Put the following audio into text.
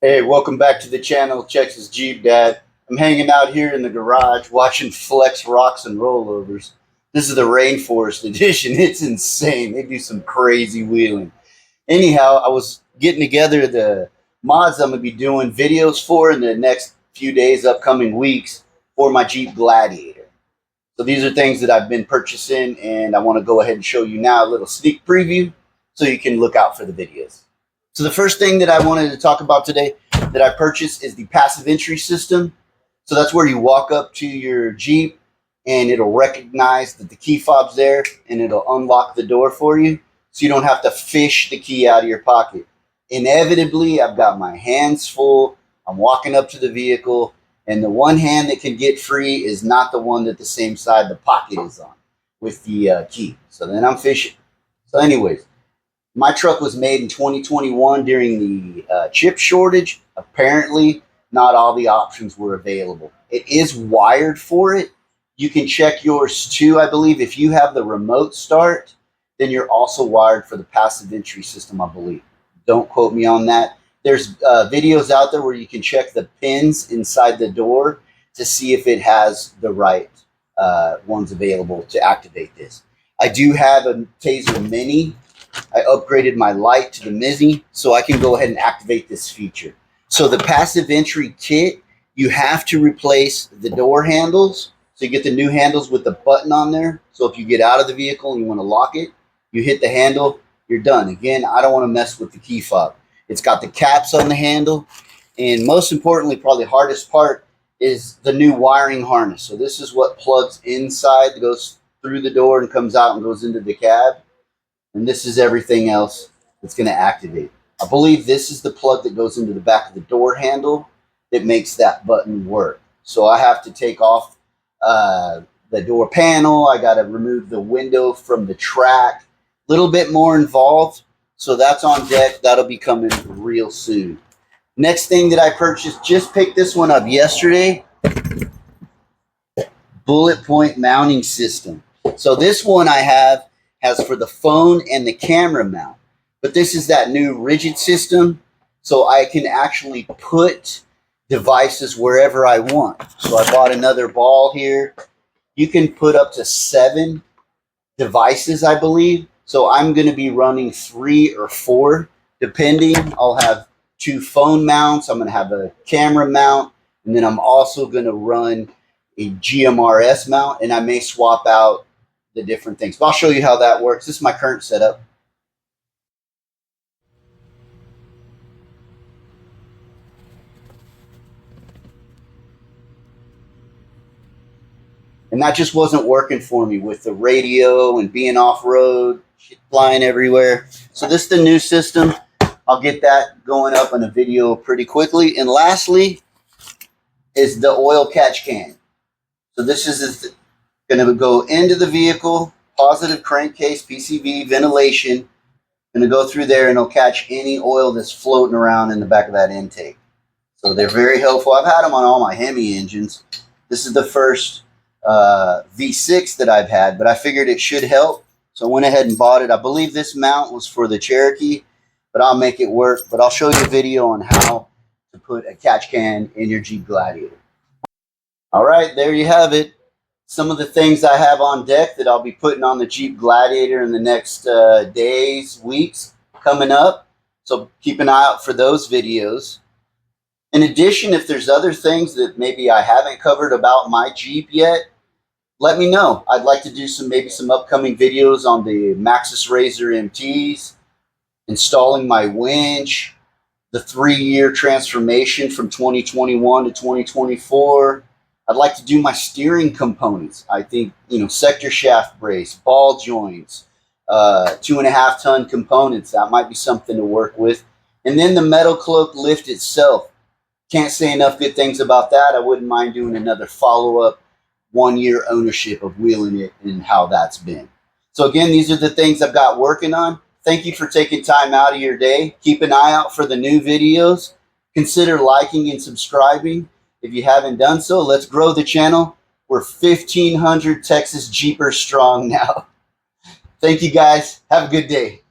Hey, welcome back to the channel, Texas Jeep Dad. I'm hanging out here in the garage watching Flex Rocks and Rollovers. This is the Rainforest edition. It's insane. They do some crazy wheeling. Anyhow, I was getting together the mods I'm going to be doing videos for in the next few days, upcoming weeks, for my Jeep Gladiator. So these are things that I've been purchasing, and I want to go ahead and show you now a little sneak preview so you can look out for the videos. So the first thing that I wanted to talk about today that I purchased is the passive entry system. So that's where you walk up to your Jeep and it'll recognize that the key fob's there and it'll unlock the door for you, so you don't have to fish the key out of your pocket. Inevitably, I've got my hands full. I'm walking up to the vehicle, and the one hand that can get free is not the one that the same side the pocket is on with the key. So then I'm fishing. So anyways, my truck was made in 2021 during the chip shortage. Apparently, not all the options were available. It is wired for it. You can check yours too, I believe. If you have the remote start, then you're also wired for the passive entry system, I believe. Don't quote me on that. There's videos out there where you can check the pins inside the door to see if it has the right ones available to activate this. I do have a Taser Mini. I upgraded my light to the Mizzy so I can go ahead and activate this feature. So the passive entry kit, you have to replace the door handles. So you get the new handles with the button on there. So if you get out of the vehicle and you want to lock it, you hit the handle, you're done. Again, I don't want to mess with the key fob. It's got the caps on the handle. And most importantly, probably the hardest part is the new wiring harness. So this is what plugs inside, goes through the door and comes out and goes into the cab. And this is everything else that's going to activate. I believe this is the plug that goes into the back of the door handle that makes that button work. So I have to take off the door panel. I got to remove the window from the track. A little bit more involved. So that's on deck. That'll be coming real soon. Next thing that I purchased, just picked this one up yesterday. Bulletpoint mounting system. So this one I have has for the phone and the camera mount. But this is that new rigid system, so I can actually put devices wherever I want. So I bought another ball here. You can put up to 7 devices, I believe. So I'm going to be running 3 or 4, depending. I'll have 2 phone mounts. I'm going to have a camera mount, and then I'm also going to run a GMRS mount, and I may swap out the different things. But I'll show you how that works. This is my current setup. And that just wasn't working for me with the radio and being off-road, shit flying everywhere. So this is the new system. I'll get that going up in a video pretty quickly. And lastly is the oil catch can. So this is going to go into the vehicle, positive crankcase, PCV, ventilation. Going to go through there and it'll catch any oil that's floating around in the back of that intake. So they're very helpful. I've had them on all my Hemi engines. This is the first V6 that I've had, but I figured it should help. So I went ahead and bought it. I believe this mount was for the Cherokee, but I'll make it work. But I'll show you a video on how to put a catch can in your Jeep Gladiator. All right, there you have it. Some of the things I have on deck that I'll be putting on the Jeep Gladiator in the next days, weeks coming up. So keep an eye out for those videos. In addition, if there's other things that maybe I haven't covered about my Jeep yet, let me know. I'd like to do maybe some upcoming videos on the Maxxis Razor MTs, installing my winch, the 3-year transformation from 2021 to 2024. I'd like to do my steering components. I think, sector shaft brace, ball joints, 2.5 ton components. That might be something to work with. And then the metal cloak lift itself. Can't say enough good things about that. I wouldn't mind doing another follow-up 1-year ownership of wheeling it and how that's been. So again, these are the things I've got working on. Thank you for taking time out of your day. Keep an eye out for the new videos. Consider liking and subscribing if you haven't done so. Let's grow the channel. We're 1,500 Texas Jeepers strong now. Thank you guys. Have a good day.